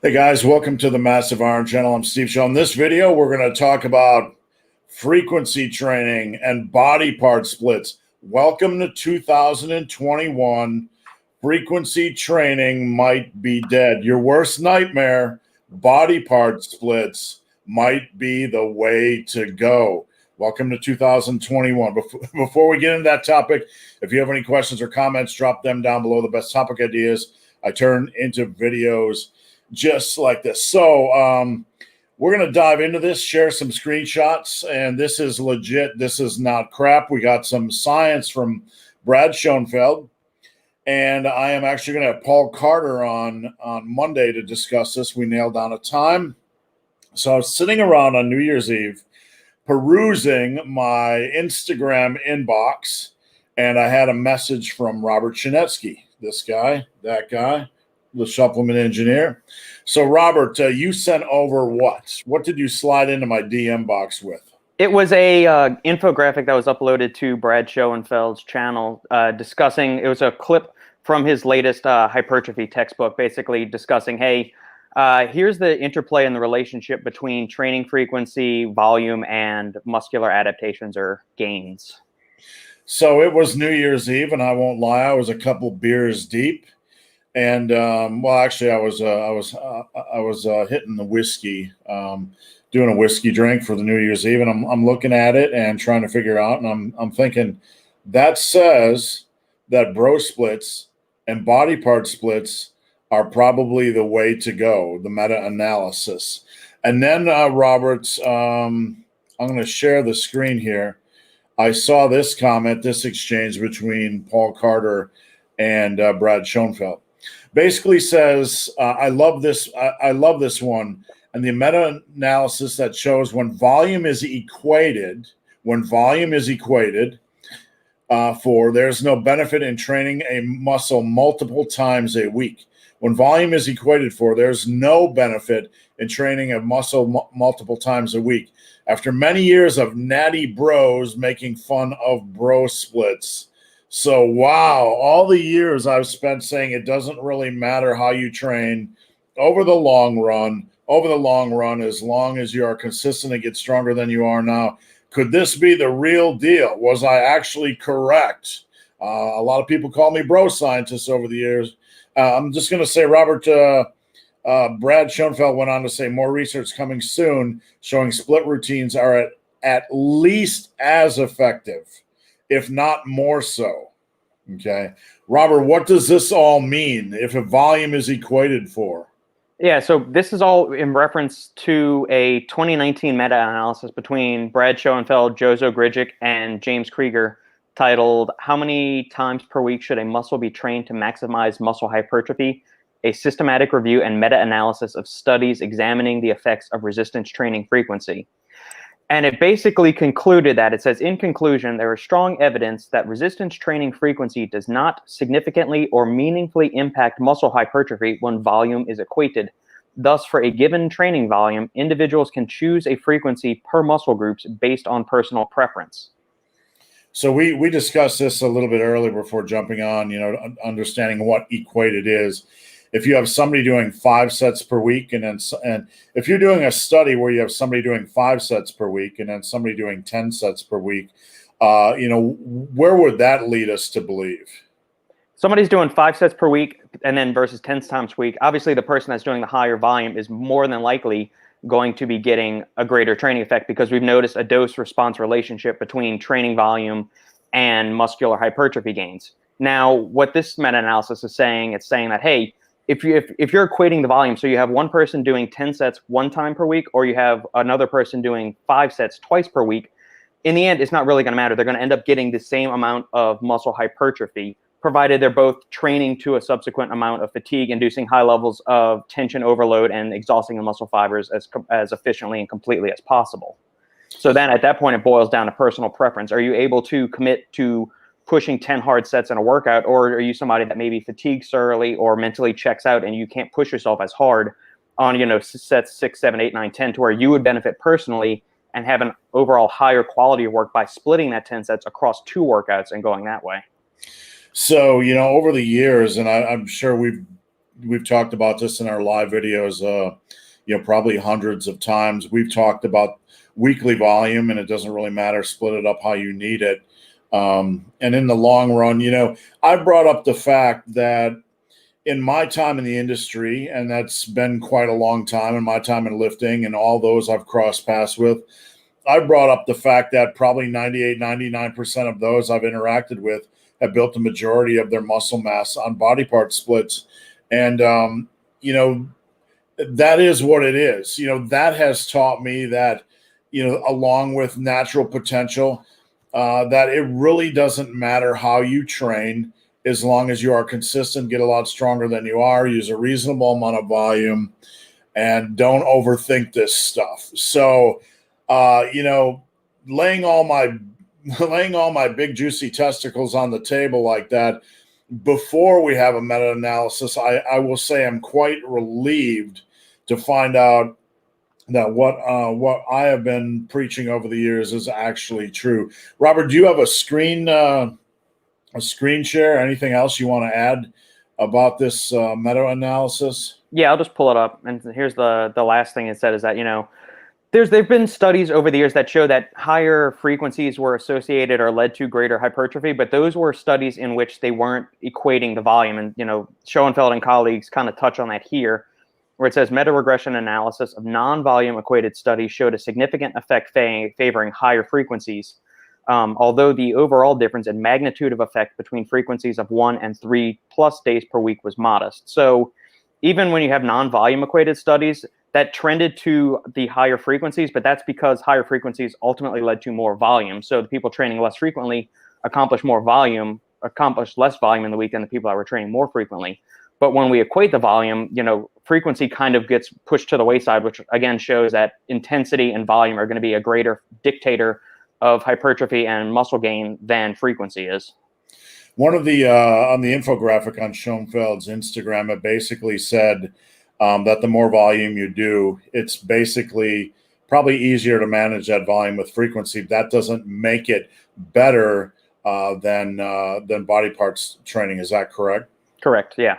Hey guys, welcome to the Massive Iron Channel. I'm Steve Shaw. In this video, we're going to talk about frequency training and body part splits. Welcome to 2021. Frequency training might be dead. Your worst nightmare, body part splits, might be the way to go. Welcome to 2021. Before we get into that topic, if you have any questions or comments, drop them down below. The best topic ideas I turn into videos just like this. So we're going to dive into this, share some screenshots, and this is legit. This is not crap. We got some science from Brad Schoenfeld, and I am actually going to have Paul Carter on Monday to discuss this. We nailed down a time. So I was sitting around on New Year's Eve perusing my Instagram inbox, and I had a message from Robert Chinetsky, this guy, that guy, the supplement engineer. So, Robert, you sent over what? What did you slide into my DM box with? It was a infographic that was uploaded to Brad Schoenfeld's channel discussing, it was a clip from his latest hypertrophy textbook, basically discussing, hey, here's the interplay and the relationship between training frequency, volume, and muscular adaptations or gains. So it was New Year's Eve, and I won't lie, I was a couple beers deep. And well, actually, I was hitting the whiskey, doing a whiskey drink for the New Year's Eve, and I'm looking at it and trying to figure out, and I'm thinking that says that bro splits and body part splits are probably the way to go. The meta-analysis, and then Roberts, I'm going to share the screen here. I saw this comment, this exchange between Paul Carter and Brad Schoenfeld. Basically says, I love this. I love this one. And the meta-analysis that shows when volume is equated, for there's no benefit in training a muscle multiple times a week. When volume is equated for, there's no benefit in training a muscle multiple times a week. After many years of natty bros making fun of bro splits. So, wow, all the years I've spent saying it doesn't really matter how you train over the long run, as long as you are consistent and get stronger than you are now. Could this be the real deal? Was I actually correct? A lot of people call me bro scientist over the years. I'm just going to say, Robert, Brad Schoenfeld went on to say more research coming soon showing split routines are at least as effective, if not more so. Okay. Robert, what does this all mean if a volume is equated for? Yeah, so this is all in reference to a 2019 meta-analysis between Brad Schoenfeld, Jozo Grigic, and James Krieger titled, How Many Times Per Week Should a Muscle Be Trained to Maximize Muscle Hypertrophy? A Systematic Review and Meta-Analysis of Studies Examining the Effects of Resistance Training Frequency. And it basically concluded that, it says, in conclusion, there is strong evidence that resistance training frequency does not significantly or meaningfully impact muscle hypertrophy when volume is equated. Thus, for a given training volume, individuals can choose a frequency per muscle groups based on personal preference. So we discussed this a little bit earlier before jumping on, understanding what equated is. If you have somebody doing 5 sets per week, and if you're doing a study where you have somebody doing 5 sets per week and then somebody doing 10 sets per week, where would that lead us to believe? Somebody's doing 5 sets per week and then versus 10 times per week. Obviously, the person that's doing the higher volume is more than likely going to be getting a greater training effect because we've noticed a dose-response relationship between training volume and muscular hypertrophy gains. Now, what this meta-analysis is saying, it's saying that, hey, if you're equating the volume, so you have one person doing 10 sets 1 time per week, or you have another person doing 5 sets twice per week, in the end, it's not really going to matter. They're going to end up getting the same amount of muscle hypertrophy, provided they're both training to a subsequent amount of fatigue, inducing high levels of tension overload and exhausting the muscle fibers as efficiently and completely as possible. So then at that point, it boils down to personal preference. Are you able to commit to pushing 10 hard sets in a workout, or are you somebody that maybe fatigues early or mentally checks out and you can't push yourself as hard on, sets 6, 7, 8, 9, 10 to where you would benefit personally and have an overall higher quality of work by splitting that 10 sets across 2 workouts and going that way? So, over the years, and I'm sure we've we've talked about this in our live videos, probably hundreds of times. We've talked about weekly volume, and it doesn't really matter. Split it up how you need it. And in the long run, I brought up the fact that in my time in the industry, and that's been quite a long time in my time in lifting and all those I've crossed paths with, I brought up the fact that probably 98, 99% of those I've interacted with have built the majority of their muscle mass on body part splits. And, that is what it is. That has taught me that, along with natural potential, that it really doesn't matter how you train as long as you are consistent, get a lot stronger than you are, use a reasonable amount of volume, and don't overthink this stuff. So, laying all my big juicy testicles on the table like that before we have a meta-analysis, I will say I'm quite relieved to find out that what I have been preaching over the years is actually true. Robert, do you have a screen share? Anything else you want to add about this meta-analysis? Yeah, I'll just pull it up. And here's the last thing it said is that, there've been studies over the years that show that higher frequencies were associated or led to greater hypertrophy, but those were studies in which they weren't equating the volume. And, Schoenfeld and colleagues kind of touch on that here, where it says meta-regression analysis of non-volume equated studies showed a significant effect favoring higher frequencies, although the overall difference in magnitude of effect between frequencies of 1 and 3+ days per week was modest. So even when you have non-volume equated studies, that trended to the higher frequencies, but that's because higher frequencies ultimately led to more volume. So the people training less frequently accomplished less volume in the week than the people that were training more frequently. But when we equate the volume, frequency kind of gets pushed to the wayside, which again shows that intensity and volume are going to be a greater dictator of hypertrophy and muscle gain than frequency is. One of the on the infographic on Schoenfeld's Instagram, it basically said that the more volume you do, it's basically probably easier to manage that volume with frequency. That doesn't make it better than body parts training. Is that correct? Correct. Yeah.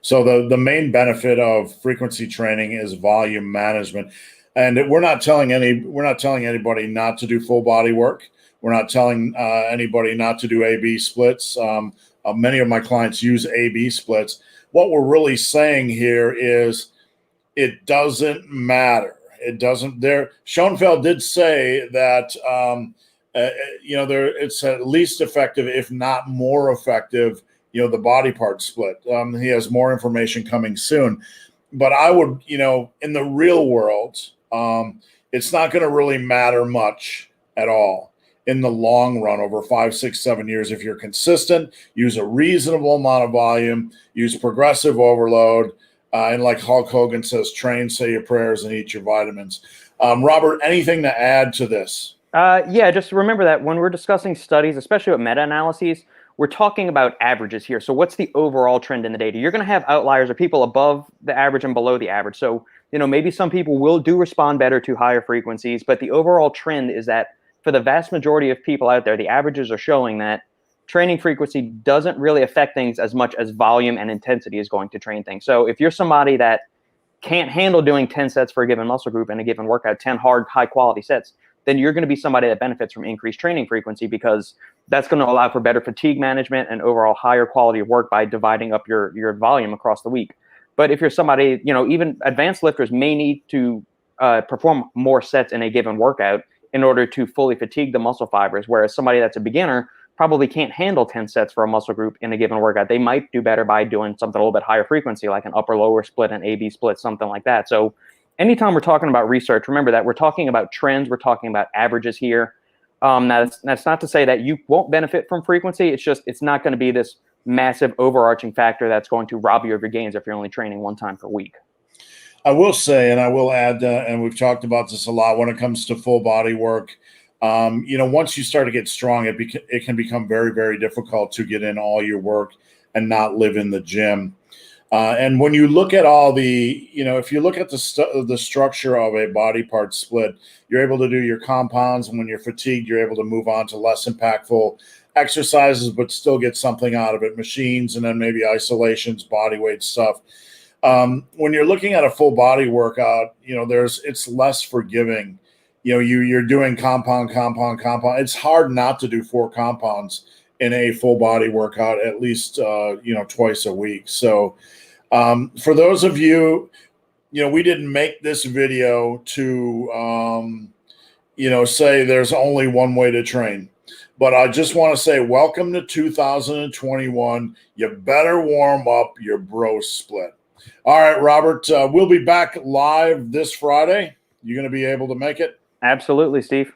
So the main benefit of frequency training is volume management, and we're not telling anybody not to do full body work. We're not telling anybody not to do A/B splits. Many of my clients use A/B splits. What we're really saying here is it doesn't matter. It doesn't. Schoenfeld did say that it's at least effective, if not more effective, the body part split. He has more information coming soon. But I would, in the real world, it's not going to really matter much at all in the long run over 5, 6, 7 years. If you're consistent, use a reasonable amount of volume, use progressive overload, and like Hulk Hogan says, train, say your prayers, and eat your vitamins. Robert, anything to add to this? Yeah, just remember that when we're discussing studies, especially with meta-analyses, we're talking about averages here. So what's the overall trend in the data? You're going to have outliers or people above the average and below the average. So, maybe some people will respond better to higher frequencies, but the overall trend is that for the vast majority of people out there, the averages are showing that training frequency doesn't really affect things as much as volume and intensity is going to train things. So if you're somebody that can't handle doing 10 sets for a given muscle group in a given workout, 10 hard, high quality sets, then you're going to be somebody that benefits from increased training frequency, because that's going to allow for better fatigue management and overall higher quality of work by dividing up your volume across the week. But if you're somebody, even advanced lifters may need to perform more sets in a given workout in order to fully fatigue the muscle fibers, whereas somebody that's a beginner probably can't handle 10 sets for a muscle group in a given workout. They might do better by doing something a little bit higher frequency, like an upper-lower split, an A-B split, something like that. So anytime we're talking about research, remember that we're talking about trends, we're talking about averages here. Now, that's not to say that you won't benefit from frequency. It's just it's not going to be this massive overarching factor that's going to rob you of your gains if you're only training one time per week. I will say, and I will add, and we've talked about this a lot when it comes to full body work. Once you start to get strong, it can become very, very difficult to get in all your work and not live in the gym. And when you look at all the, if you look at the structure of a body part split, you're able to do your compounds, and when you're fatigued, you're able to move on to less impactful exercises, but still get something out of it, machines, and then maybe isolations, body weight stuff. When you're looking at a full body workout, it's less forgiving. You're doing compound. It's hard not to do 4 compounds in a full body workout, at least, twice a week. So for those of you, we didn't make this video to, say there's only one way to train. But I just want to say, welcome to 2021. You better warm up your bro split. All right, Robert, we'll be back live this Friday. You going to be able to make it? Absolutely, Steve.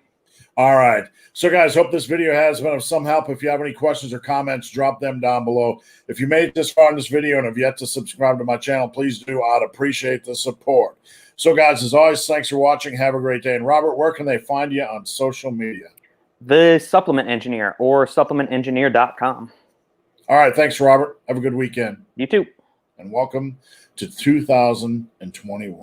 All right. So, guys, hope this video has been of some help. If you have any questions or comments, drop them down below. If you made it this far in this video and have yet to subscribe to my channel, please do. I'd appreciate the support. So, guys, as always, thanks for watching. Have a great day. And, Robert, where can they find you on social media? The Supplement Engineer or supplementengineer.com. All right. Thanks, Robert. Have a good weekend. You too. And welcome to 2021.